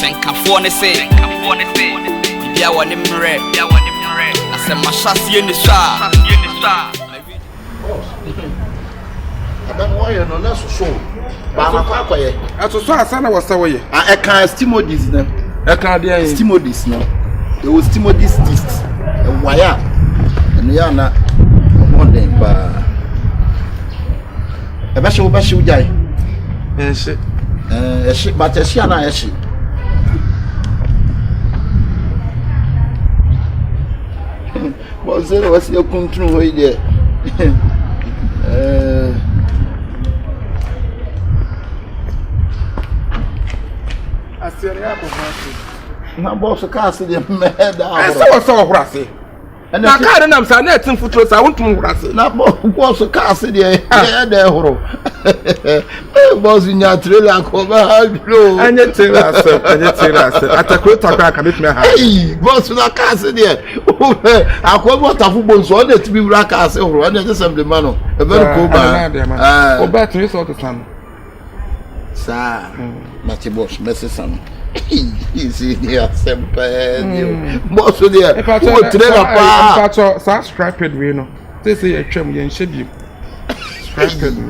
Senka ne say bia woni mre asema hwase ni sha Adam why no na so ba ma kwa kwaye atoso asana wasawoye e kan stimodis na e kan de ayi stimodis na e wo stimodis test e waya eno ya na modern ba e ba she ujai she but she na she Você vai ser controle aí a seria na bolsa casa de merda. Só frase. Na cara não sa na tin futuro sa wontum frase. Na bolsa casa de merda horo. Bolsa nya trailer ko ba bro. Anya terasa. Atakro takra ka betme ha. Ei, bolsa na casa de. Akwa bota fu bonso o na tibi wura casa horo. Anya assembly man no. E be ko ba. O bet you sort of san. Sa. Mati boss mesesam. Easy there sempre. Boss there. O trailer pa. Sa scrapped we no. Say atwam ye nhye bi.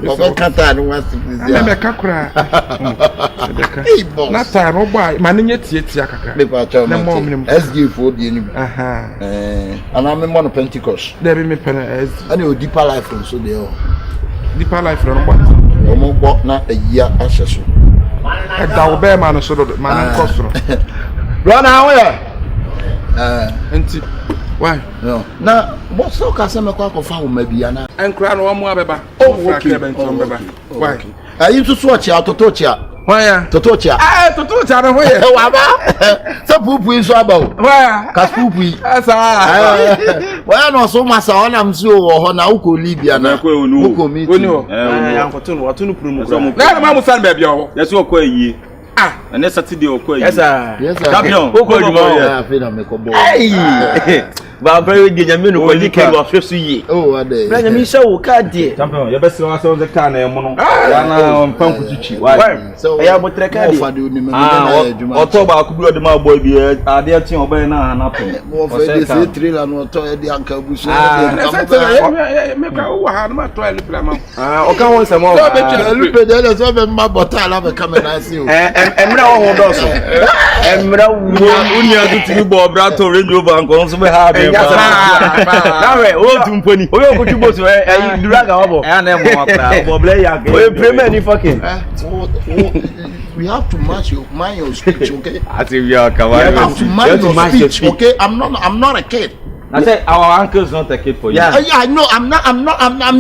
O be kanta no want to please. Na me ka kura. Na ta no boy ma nye tietia kakra. Me pa cha na SG for the ni. Aha. Ana me mo no Pentecost. There be me pen as. Ani o deeper life so there. Deeper life no boy. O mo bo na ayia ahye so. E da wo be ma no so do ma no nkosoro. Run away. Enti why? No. Na mo so ka se me kwa ko fa wo ma bia na. Enkura no mo abeba. Okay. Why? Ayi tutu ochi atoto ochi a. Why? Toto ochi a. Toto ochi a no hoye. Wa ba. So pupu iso aba o. Why? Ka pupu yi. Asa. Why no so masa ona msi o ho na uko Libya na. Uko mi. Oni yankoto no watu no prumu. Na ma musan ba bia ho. Yeso okwa yi. And next Saturday okwa yi. Yes sir. Champion. Okwa juma ya fe na me ko bo. Ba very good nyame no kwali ke wa hwesu yi. Oh ade. Bra nyame hye wo ka de. Champion, ye besi wa se the car na emo no. Ya na mpanku chichi. Why? So ya botre ka de. Oto ba ku bi ode ma boy bi ade ati oban na na pon. Mo fe de se trailer no to e de anka buso. Me ka wo ha na to ele pla ma. O ka won se mo. So be tire lupe de le so be ma bota la be camera si o. Emra wo do so. Emra wo unia tutu bo bra to range over anko so be ha be. Nawe o tumponi. O yo kutubo so duraga obo. Na mo akra. Obo ble ya. O premier ni fucking. We have to match your speech, okay? As if you are kawaii. You have to mind your speech, okay? I'm not a kid. I said our uncle is not a kid for you. Yeah, I know. I'm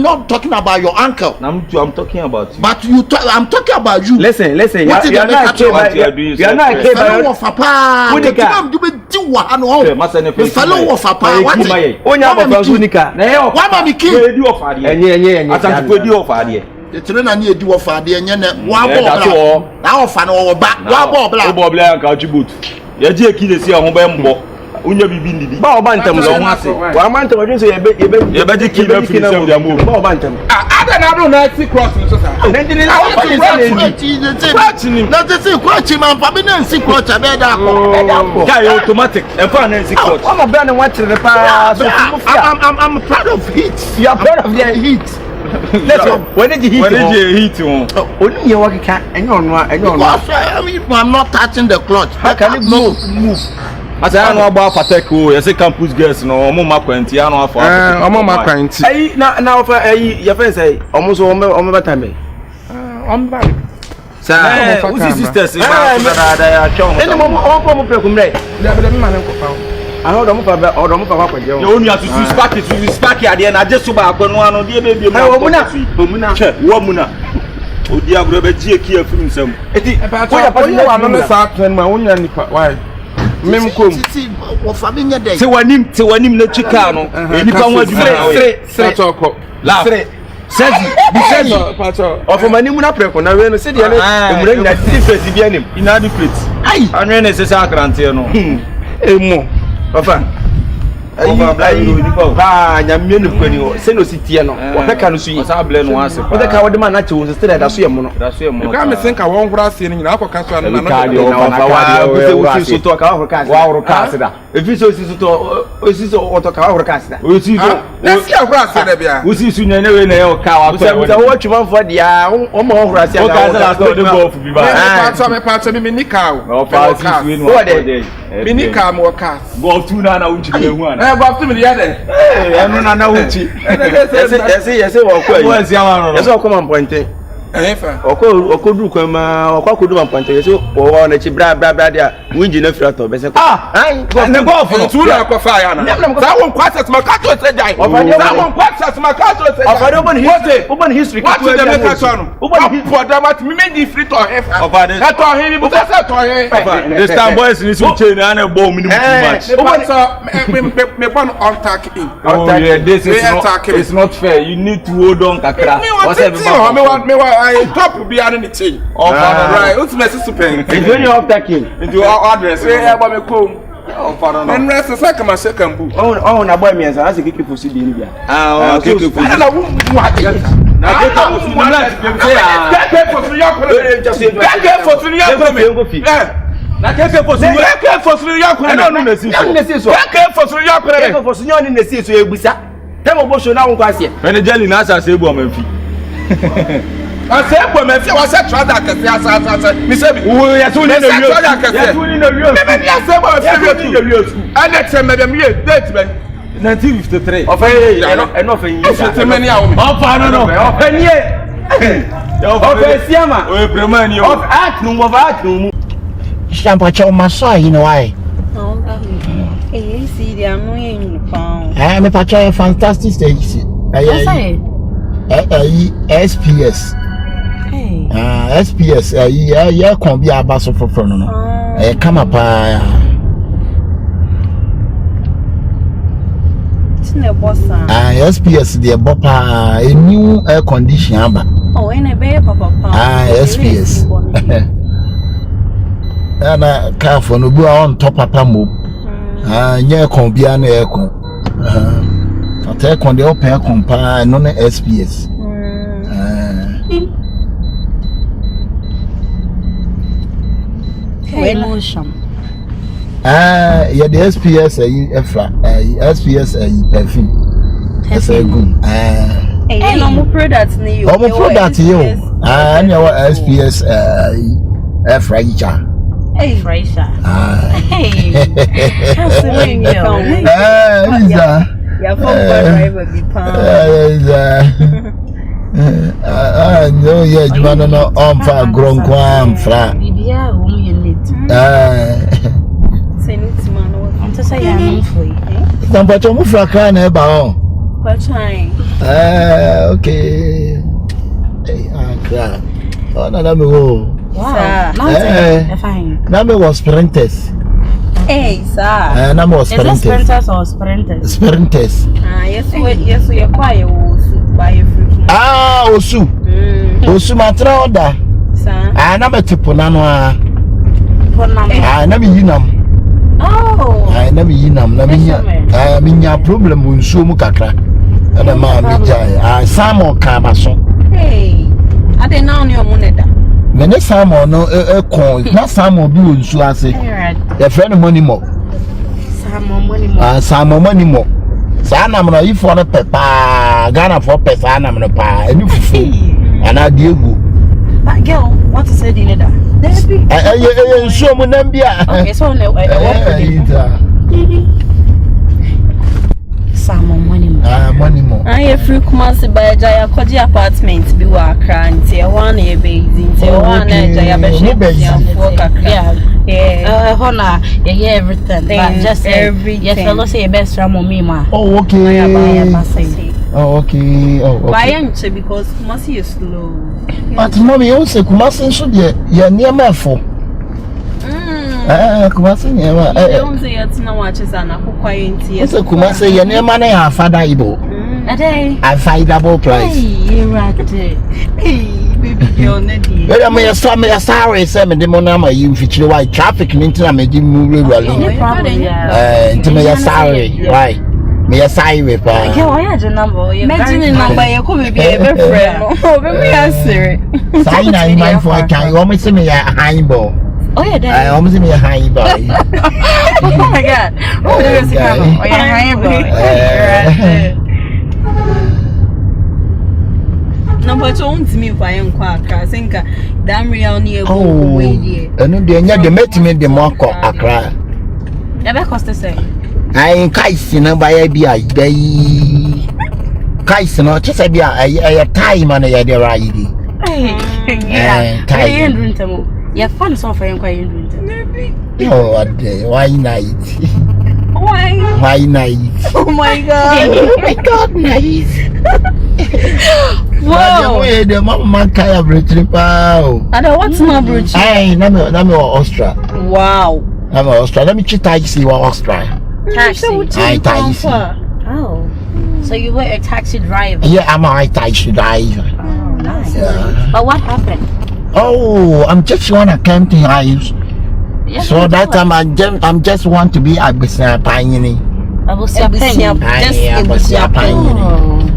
not talking about your uncle. I'm talking about you. But I'm talking about you. Listen. What you are not a kid. You are not a kid. Fellow of papa. What the I'm doing fellow of papa. What? Onya papa zunika. Why mama kid? You do of adi. Enye. Asanti do of adi. The children need do of adi. Enye ne. Wa bo. Na ofa na wo ba. Wa bo bla. Bo bla anka chiboot. Ye ji ekide si ahun be mbo. Unya bibi ndidi ba o bantam so ho ase wa bantam odun so ye be ji ki na finish am dia mo ba o bantam ada na do na see cross so sa na ndini na o na say cross man fa be na see cross be da ko guy automatic e fa na see cross o mo be na wa kire pa so I'm proud of heat. You are proud of their heat. Listen, when did you heat on? Only you work can I'm not touching the clutch. How can it move? I say I know about Fateko. You say campus girls no omo makwanti I know for omo makwanti eh na for eh your friend say almost omo batame omba say who sisters say da show any omo prekumre da be me man ko pa I know omo papa kwaje o onu atutu spark ade na je so ba akwanu ano de be bi omuna womuna odi agro be ji eki afiri nsam eti ko ya pa no no sa tren ma wonya nipa why mem kom wo fa me nya dai se wanim na twika no enipa ho adwuma sre toko Sezi pato of mani mu na preko na we no se de emure nya difference bi anim inadequate ai anwe na se sa akrante no emo papa ba nyamie no kwani o se no sitie no o peka no so yi sa ble no ase o ka wode ma na che wo se da so ye mo no ka me senka won hura se ni nyina akoka so na ka de o fa wa se to ka hura ka se wa hura ka se da efi so si to o si so o to ka hura ka se da o si so na si hura se da bia o si su nyane we na ye o ka wa to wo twuma fo dia o ma hura se o ka se la so de bo fu bi ba me pa so me nika o fa si su ni o de me nika mo ka go tu na na unchi de hu ana go after me de ya enu na na unchi yese wo kwa yi yese wo come point efa okodu kwa ma okodu ma point yese wo na chi bra dia winji na firato be se ne go for tu na kwa fa ya na za won kwasas ma ka to se dai za won kwasas ma ka to se dai open history what is the make so no open for them at me di free to efa ofade ka to he bi because to he this time boys ni so chain na bo me too much open so me born on tack in this is not fair you need to hold on kakra what's me I top be an anything right what's me super you doing your attacking into our address eh ba me come and rest second my second book na boy me answer as keke fosi bi ni bia keke fosi na wo na keke fosi na na keke fosi ya na keke fosi ya kwere no na si so keke fosi ya kwere keke fosi nyoni na si so ebusa temo bo show na won kwase ene jeli na asa se ebu o manfi ase ebu manfi wa se trada akese asa mi se bi wo ya tu ni na wiyo ya tu ni na wiyo me bi ase ebu manfi na wiyo ane teme dem ye date be 1953 ofe eno fe yin so te many awo ofa no ofe nie ofe siama o prema ni o of act no of act no Shampa cho maso yi no why see the annoying pound. me pa cho fantastic stage SPS SPS ya kon bi abaso foforo no kama pa Tine bossa SPS the bopa a new air condition aba and a baby papa SPS ana ka for no bu on top papa mo nye kon bia na e kon ate kon de open kon pa no na SPS emotion ya the SPS efra SPS perfume esa gun no mo product ni yo mo product yo and your SPS efra icha Fraser. Isa. Ya driver bi pa. No ye jumano no on fa gronko amfra. Bibia wo mu ye net. Senit mano. Onto say ya no foi. Tambacho mu fra kan na ba on. Kwa try. Okay. Akra. Ona na me wo. Wow. Fine. Name was sprinters. Hey, sir. Name was sprinters. Is it sprinters or sprinters? Sprinters. Yes, we acquire Osu by fruit. Osu. Osu matra order. Sir. Name tipo nano name yinam. Oh. Name yinam. Name minya problem unsu mu kakra. Na ma mi jai. Samo kamaso. Hey. Ade na on your moneda. Mene Samo no kon na Samo bi wonsu ase. Your friend money mo. Samo money mo. Sa na mo ifo no pepa, Ghana for pesa na mo pa, eni fufu. Ana de egu. But girl, what to say the leader? Nsu mo nam bia. Okay, so no Samo money mo. Money mo. I free Kumasi by Jaya Koji apartment bi wa Accra nti e ho na e be nti e ho na Jaya be yeah hona yeah everything but just everything yes fellow say best from me ma oh okay why ain't because Kumasi is slow but mommy you say Kumasi so dey ya near for Kumasi near don't say it's na watch is na kokwaye nti yes Kumasi ya near na ya father ibo affordable price. Hey, baby girl, Neddy. Where am I? Sorry, say me demo na ma you feature why traffic ninti na me di mu regularly. Into me sorry, why? Me a sign with Okay, why are the number? Imagine the number you could be a friend. Oh, baby, answer. Sign I mind for a kind. You almost see me a high ball. Oh, yeah, I almost see me a high ball. Oh my God. Oh, there's a camera. Oh, yeah, high boy. Number 2 to me for young quack. I think damn real near. Oh, and then you met me the more Accra. Never cost the same. I Kaisina by a BI day. Kaisina, just a time on a day ride. Yeah, fun so for young quiet. Oh, why night? Why night? Oh my God. Oh my God, nice. Wow. The mama kaya brutally. I don't what's my brooch. Hey, name Austria. Wow. I'm Austria. Let me check taxi or Austria. Taxi. Taxi. Oh. So you were a taxi driver? Yeah, I'm a taxi driver. Oh, nice. Yeah. But what happened? Oh, I'm just want to come to house. Yes, So that time I'm just want to be a business pioneer. I will see a penny.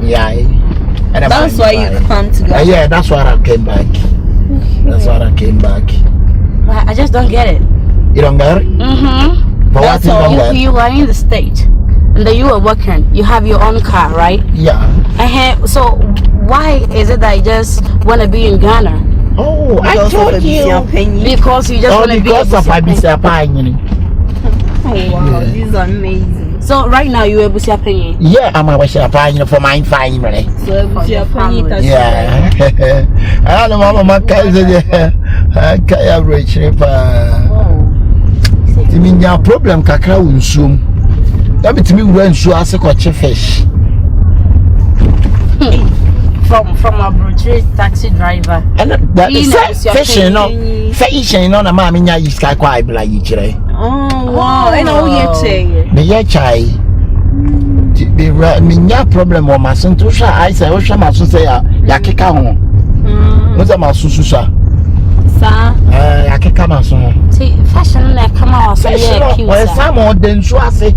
Yeah. And that's why you come to go. Yeah, that's why I came back. That's why I came back. But I just don't get it. You don't get it? Mm-hmm. But what you are in the state and then you were working. You have your own car, right? Yeah. So why is it that you just want to be in Ghana? Oh, I told you. Because you just want to be because of a business pioneer. Oh wow, this is amazing. So right now you able to pay? Yeah, I'm a business pioneer for my family. So for your family. Yeah. I don't know my cousin. I can't reach it. I mean, your problem kakra unsum. That means me run so as a catch fish. From a brochure taxi driver. And that is fishing, no. Fishing, no. Na mama nya iska kwa ibla yichire. Oh wow! I know you say. Me ye chai. Me nya problem o masun to sha I say o sha masun say ya keka ho. No za masun sa. Sa. Ya keka masun. See fashion na come out so yeah cute. O sa mo den so ase.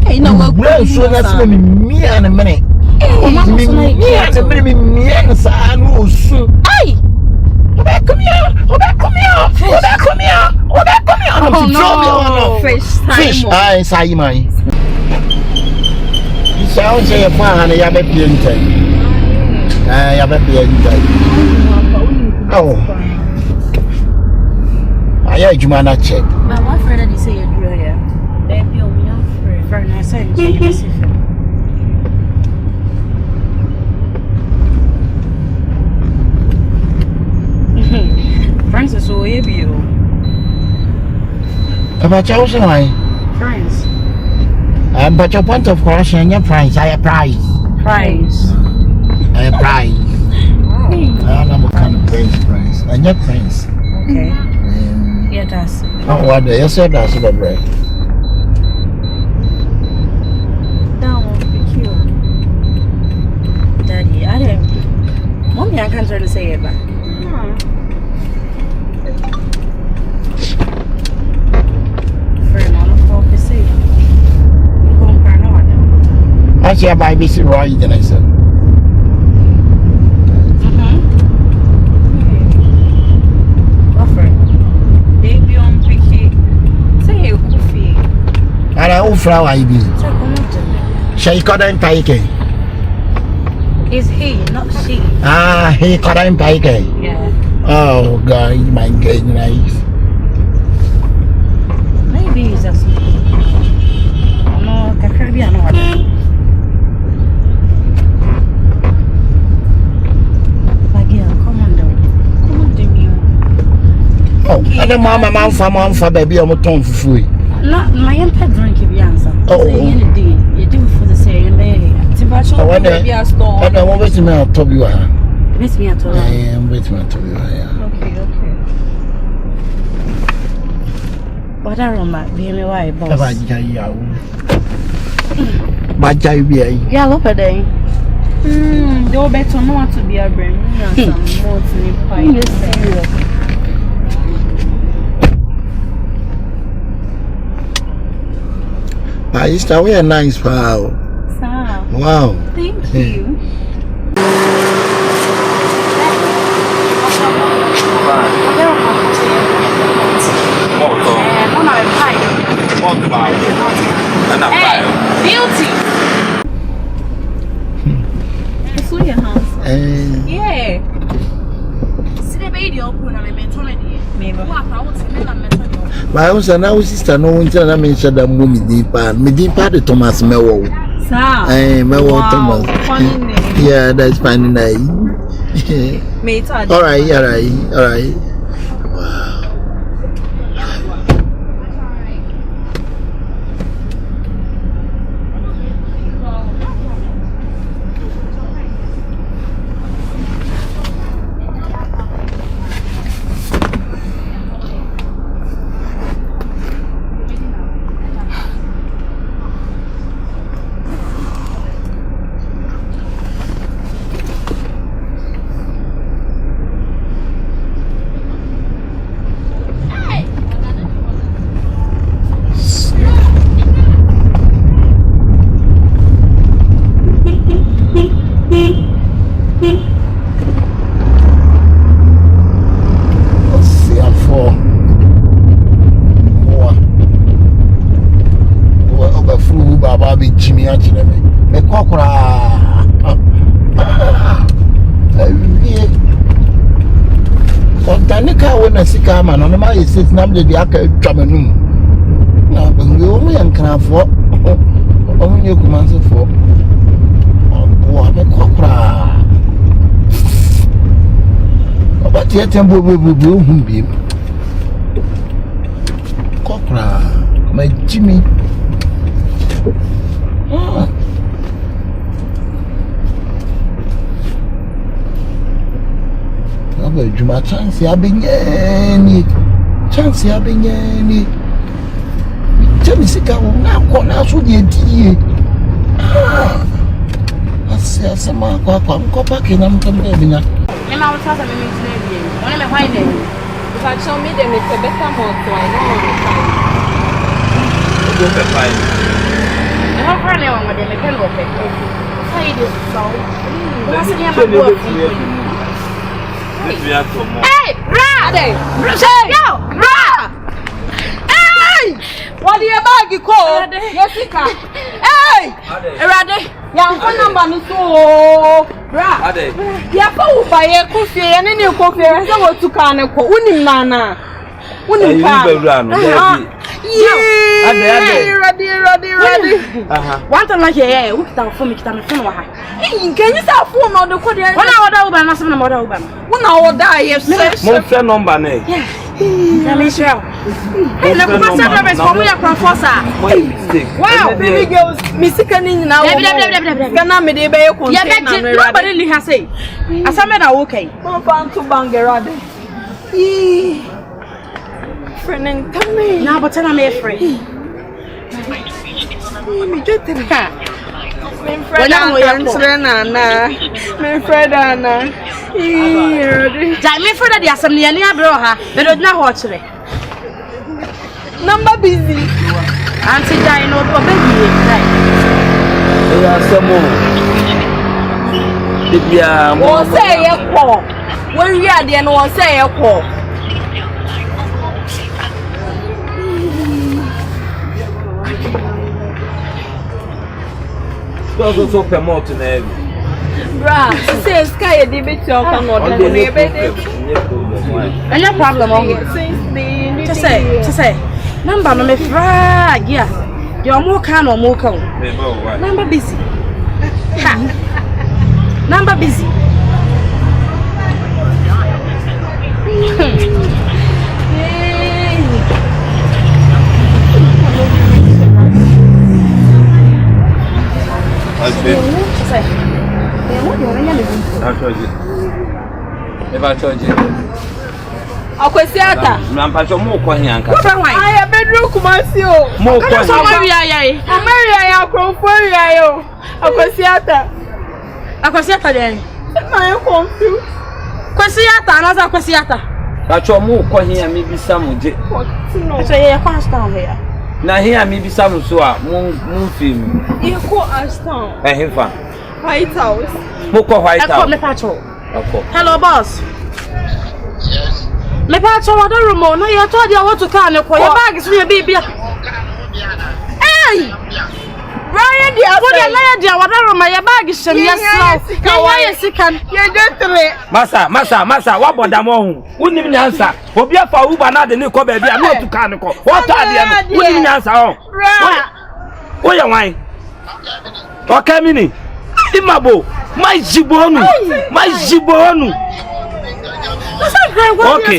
Hey no we go so na se me and me. Me sa no su. Ai. Come here. Oh no. Fish. Ai sai mai. Sounds say fa na ya be piente. Ya be piente. Oh. Aya juma na check. My one friend that say you do here. Baby, oh me friend. Very nice. Francis, so you be About your line. friends. But your point of correction, your price, I price. Price. I price. I don't know what kind of price. And your price. Okay. Yeah, that's. Oh, what you said that's the bread. That won't be cute. Daddy, I didn't. Mommy, I can't try to say it back. I see a baby sit right and I said. Baby on picky. Say you coffee. And I flower I be. She got him Kyekyeku. Is he, not she. Ah, he got him Kyekyeku. Yeah. Oh God, my God, nice. Maybe he's just. No, Caribbean or Oh, and the mama man for baby on my tongue for free. Not my pet drink if you answer. Oh, you do for the same day. I went there. And I wait me I'll tell you. Miss me at all. I am waiting to tell you. Okay. What I remember, be me why boss. Yeah, look at them. You'll better know what to be a brain. Some more to me pie. I used to wear nice pal. Wow. Thank you. Beauty. So your hands. Yeah. See the baby open and me turn it. Me what I want to make am turn it. My house and our sister no one tell me said that me deep part the Thomas Mewo. Sir. Mewo Thomas. Funny name. Yeah, that's funny name. Mate. All right. Wow. Man, no matter if it's not the Akamenu. Now, but we only can afford only you come answer for. Oh, I'm a copra. But yet, I'm going be copra, my Jimmy. Juma chance ya benyeni chance ya benyeni temi sika na ko na so de die Asamoah kwa nko pa ke na mtambe binya e ma wota sa me me tine bi wona me hwan dey if I show me them it's a better more so I know Go be fine. e ha fra ne won de me pen go pe sai de so wona se ya ma go Hey, Ra! Yo, Ra! Hey! What do you bag call? Jessica. Hey! Rade. Ya phone number no so. Ra. Ade. Ya fa buy a coffee and any coffee and so what to can ko. Unim nana. Unim ka. Ready. What on like here? Who can for me can phone wa. Can you say phone or the code? When I order Uber na some order Uber. When I order yes. Mo phone number na. Yeah. Let me show. Hey, na kuma say service for me akwa force. Wow, baby girls, me sickening now. Kana me dey be content na no. Nobody li ha say. Asamoah na okay. Mo fan to bangerade. Friend and come in. Now, but I'm a friend. Me just ka. My friend Anna. My friend Anna. Jai me friend the Asamoah ni abro ha. But do na watch re. Number busy. Auntie Daina no to baby. Asamoah. Bibia mo say ye ko. When we are there no say ye ko. So promote na ebi. Bra, say sky dey bet your can order no e be dey. Any problem on here? Just say. Number no me fra gia. Your mo can or mo can. Number busy. Ha. Number busy. Akwesiata. Mnampacho mo kwa hianka. Aya bedroom kumasi o. Mo kwa. Maria ya krofo ya yo. Akwesiata. Akwesiata den. Na yo confused. Kwesiata na za kwesiata. Pacho mo kwa hiya mi bisa mo je. So ye kwa stand here. Na here me bisa no so a mo film. You go Ashton. Himfa. White House. Mo ko White House. Me patrol. Okay. Hello boss. Yes. Me patrol what room no you told you want to come your bag is your baby. Hey! Ryan dia what the liar dia what room my bag is some yes now. Yes can. You get three. Masa what boda mo hu. Unim ni answer. Obi afa Uber na de ne ko ba bia me to kan ko. What are they no? Unim ni answer ho. Wo ya wan. Okay mini. Imabo. My jibonu. Okay.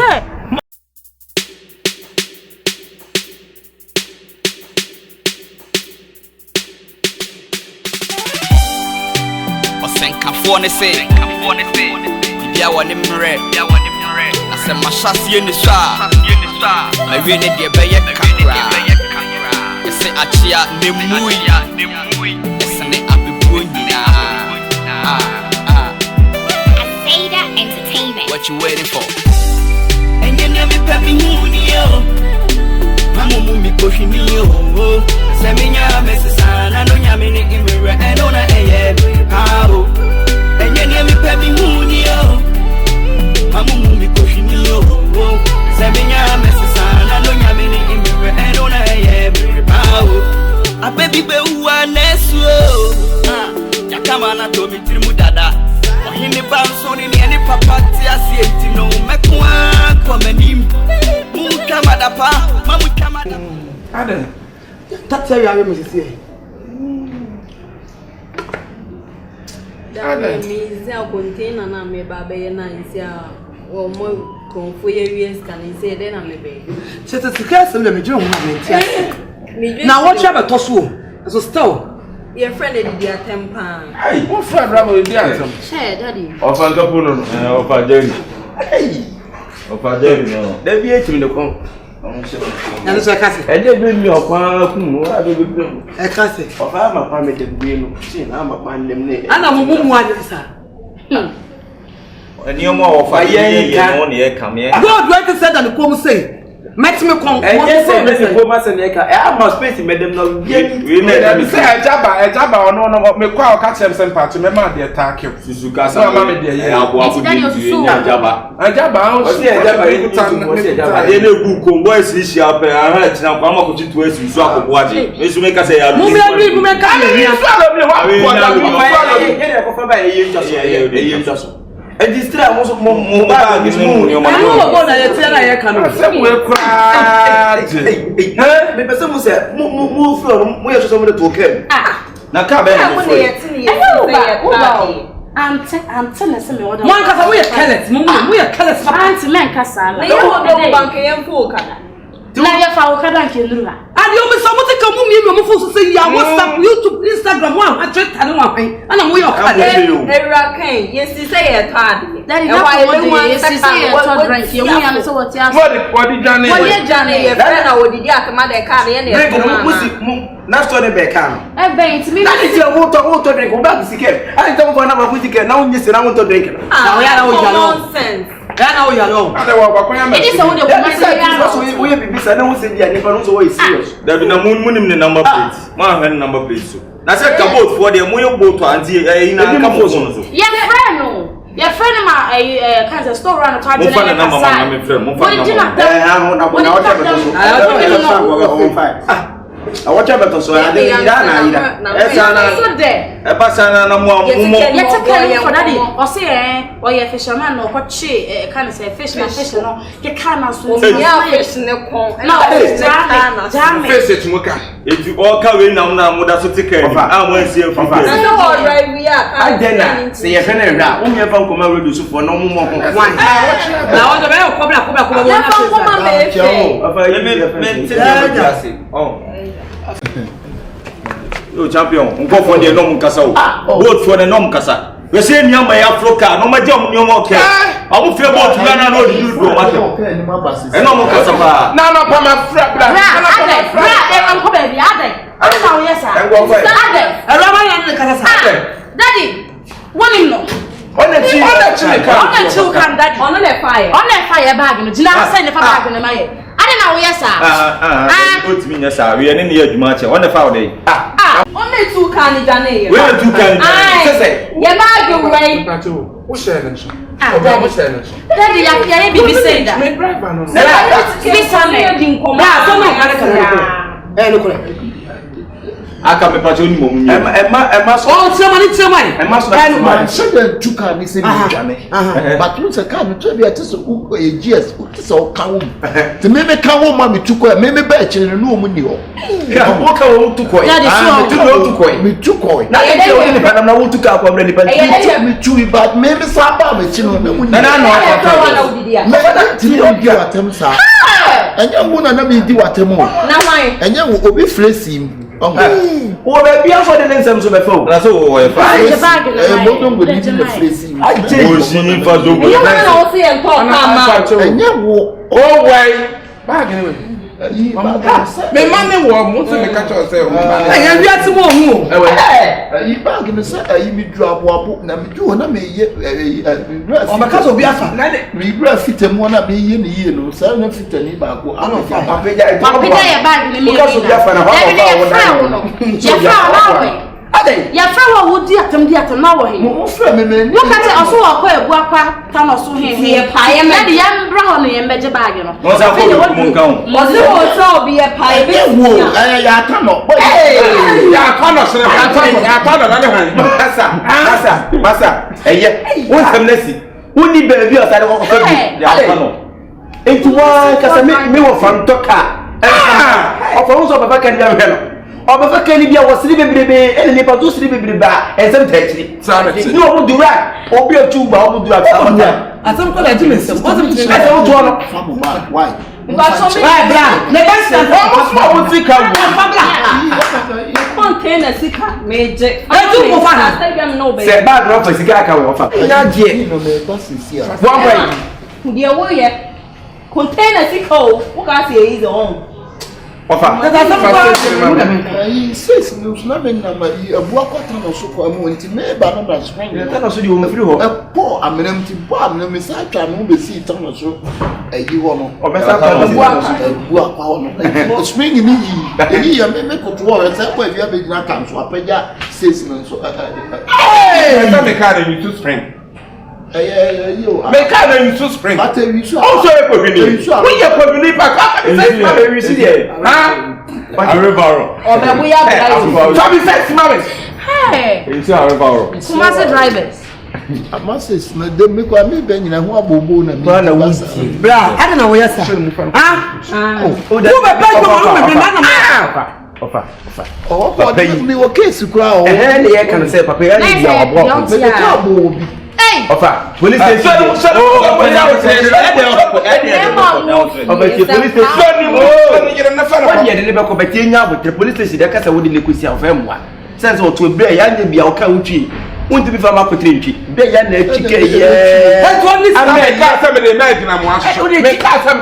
Osenkafo say. Bia woni mre. Asamoah shasi ni sha. My we ne de be ye kakra. Yese achia nemui. Yese ne abibu nyina. Entertainment. What you waiting for? And you never pay me money, yo. Mamu mi koshi mi yo. Seminya mesana no nyame ni imre and ona eye how. And you never pay me money, yo. Mamu mi koshi mi yo. Seminya mesana no nyame ni imre and ona eye how. A baby be uwa nesu. Yakama na to mi trimu dada. Ohini bansoni ni eni papati asieti no mekwa kwa menim. Mukama dapa, mamukama dapa. Ade. Tatse ya we msisi. Ade mi ze container na me baba ye na isia wo mo konfo ye wies kan ise de na me be. Chete sika se me jiro ho na mentia. Na what you beto so? So still your friend did their temper. Hey, what friend Ramo did their Share daddy. Ofa kapuno no. Ofa Jerry. Hey. Ofa Jerry no. Dey be etim de kon. Na so ka se. E dey be mi okwa kun no, a dey be. E ka se. Ofa ma pa me de be no. See na ma pa ndem ne. Ana mumu ade sa. Eni omo ofa ye no ne e kam ye. God went to say that the come say. Met me come. E dey say me go ma se ne ka. E am space me dem no. We me say ejaba ono me kwa o ka chem sem part me ma dey attack you. Suzuka sa ma me dey ye abo abo dey ejaba. Ejaba o si ejaba ye kutan ejaba dey na egu kombo esi ape ara tina kwa ma ko titu esi su akobo ade. Esu me ka say ya lu. Mu me ka ye. Esu alo me wa ko da lu. Ye ko fa ba ye njaso. E distra mo ba gi mu ni o ma. Mo go na ye tia na ye kan. Se mo e kwa. Me pese mo se mo fro mo ye so mo de to kem. Na ka be na fro. Ante na se me oda. Mo anka fa mo ye careless. Mo ye careless. Ante men ka sala. Na ye ho bank ye mfu kada. Na ye fa o kada nke nduru ha. Ade o me so mo te ka mu mi mo fo so say ya WhatsApp, YouTube, Instagram one a Twitter no one. Ana mo ye kada. Era kan, yes say ye tad. Daddy na why yes say ye to drink. Ye mu ya so what ya. What did Johnny? What ye Johnny ye friend na odidi akama de ka ye na e. Na story be ka no. E be ntimi. Na ti wo to drink o ba bisike. Ai to mo na ba bisike na unyi se na won to drink. Na o ya na o jalo. Nonsense. Ana o ya lo. Ade wa kwa ya me. It is so de kuma se ya. So we bibisa na won se dia ni pa no so we serious. There be na munim ne number plate. Ma hwe number plate so. Na se ka boat for there mo ye boat anti na ka mo so no so. Ye friend no. Your friend ma kind of store around the time. Mo fa na number ma me friend. Mo fa na number. Na what you better so I didn't so there. E pasana na mo You take care for daddy. Or say or you fisherman no what she kind of say fish no you can't so yeah fish ne kon. No, jam fish it muka. If you all can win na mo da so take care. I want see you. No right we are. I Daina say you friend ra. O me fa nkoma redo so for no mo mo. One. Na o do be kobla Yo champion, nko for the no mkasa o. Boat for the no mkasa. We say ni ama ya Africa, no ma jam ni omo ke. Amu fe boat na no di do ma ke. E no mkasa ba. Na pa ma fra bra. Bra, nko be bi ade. Asa o yesa. Ade. Ero ma ya ni kasa sa. Daddy, one him no. Ona chi ka. Daddy. On the fire bag no. Jina say ne fa bag no ma ye. Ade now, yes, sir. Put me, yes, sir. We are in the Jumache. On the Friday. Only 2 can Jane. We are 2 can. Your bag away. Who's sharing? Daddy, I can't be saying that. I come up to you. Emma, oh, somebody. Emma, so 2 can be saying, but you say, can you be at this years? So come to maybe come mommy to quit, maybe batch in a new money. Walk out to quit. Me too coy. Now, I'm not to come already, but me too, but maybe Saba, but you know, and you won't let me do what I'm more. And you will be flexing. Oh, baby, I'm for the next time to my phone. That's all. I me money war mo se me catch yourself. Eh wi ati mo hu. Yi bag me say mi drop wapo na mi du na me ye o ma kaso bi afa. Mi bra fitemu na me ye ni ye no. Sa na fitani ba ko. Papeja ya bag ni me. Kaso bi afa na ho. Ya fa na we. Ade ya fa wa wodi atam di atam na wo he. Mo fra me me. Wo ka te oso wa kwa ebu akwa ta no so he he pa ye me de ya mbra ho no ye mbeje bag no. Mo sa ko mo nka ho. Mo se wo so bi ye pa ye be wo ya ta no. Ya ta no so ya ta no na de han. Masa eye won sam nasi woni ba bi o sare ko fa bi ya ta no. Enti wa ka sa me wo fan toka. O fa won so baba kan dia hwe no. Oba kani bia wasiri bebrebe ene nipa to siri bebrebe ba ensem taachiri ni obu dura obi atuba obu dura ta atam ko la jime sem wasem tiri na so to no why ba so me bra ne ba sta o ti ka wo container sika meje atu ko fa na se ba dro fa sika ka wo fa nya je no me to sisia wa wa die wo ye container sika wo ka se yi on Ofa. Aí, se nos na menina Maria, boa quatro no soco, muito me ba no das spring. Tá no sujo, me frio. É pô, a menina te boa, não me sai pra não be se tão no soco. Aí o no. O me sai pra boa kwa no. O spring ni yi ya me ko to o sai kwa via be na kan so apeja says no so. Eh, tá me cara you to spring. Me can't use to spring. But you should also a pavilion. We are pavilion back. We see there. Huh? A river. Oh, we are. Tommy says, Mammy. Hey. It's a river. Kumasi drivers. I must say, no, they make me bend in a wabo and bra, I don't know where you're saying. Oh, me what case you cry. And the can say, Papa, Ofa, police station. Police station, they can't say what the liquidity of them. Sense or to be a young be our country. Want to be from a country. Be a young chicken. That's only somebody imagine I'm watching. Make us some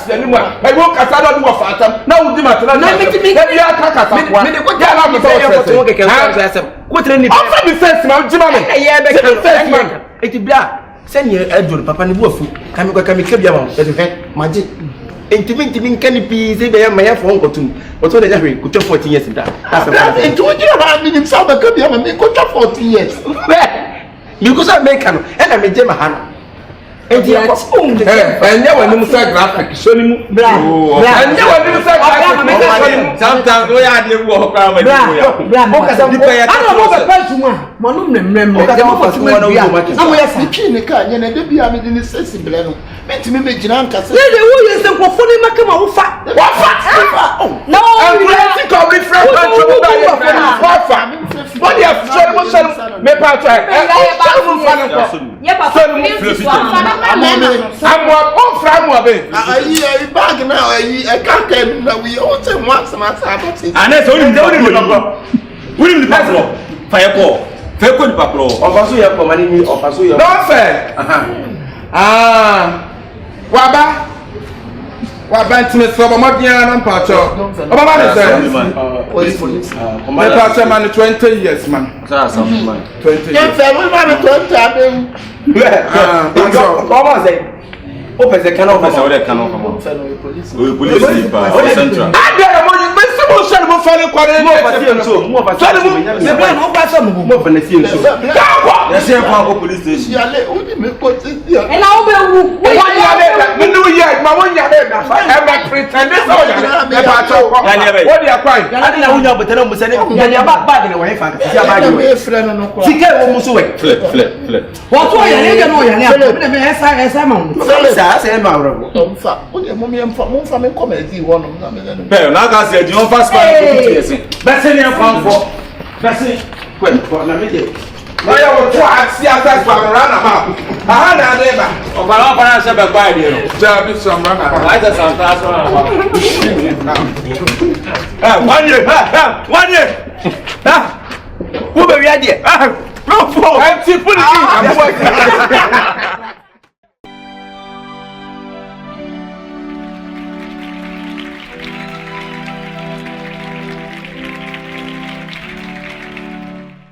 anyone. I won't cut out of Fatam. Now, the matter. What any sense, my Jimmy? It's black. Send your Edward, Papa Nibufu. Come Kabia, magic. Intimate can be there, my phone or two. But what I could take 14 years in that. And to you, in South Kabia, and could take 14 years. Because I make and I'm a Gemma Hannah. And never knew graphic. Show him. And never knew graphic. Sometimes we are the walk around. I don't know the person. Monum remember. The king can and be a middle sensible. Met me make Janka say, who is the phone Macama? What? No, I think I'll be friends. What do you have to say? Me part. I'm one from I bag now. I can't tell that we all say once a month. And that's only the passport. Fireball. Fair good papro. Of us, you have money of us. Not fair. Waba ntime so mama bia na mpacho. Mama na say. My pastor man 20 years man. That's something man. 20 years. Yes, we man 20 abem. Come on say. Open the canal Officer, what can offer? Police. Police central. I don't know what you must have more for the quarter. More for the Police station. And I'll be I will try to see outside from Rana. I had a neighbor. Oh, but I'm going to say bye, dear. There be some Rana. I just some class. 1 year. 1 year. Who be ready? No, for I'm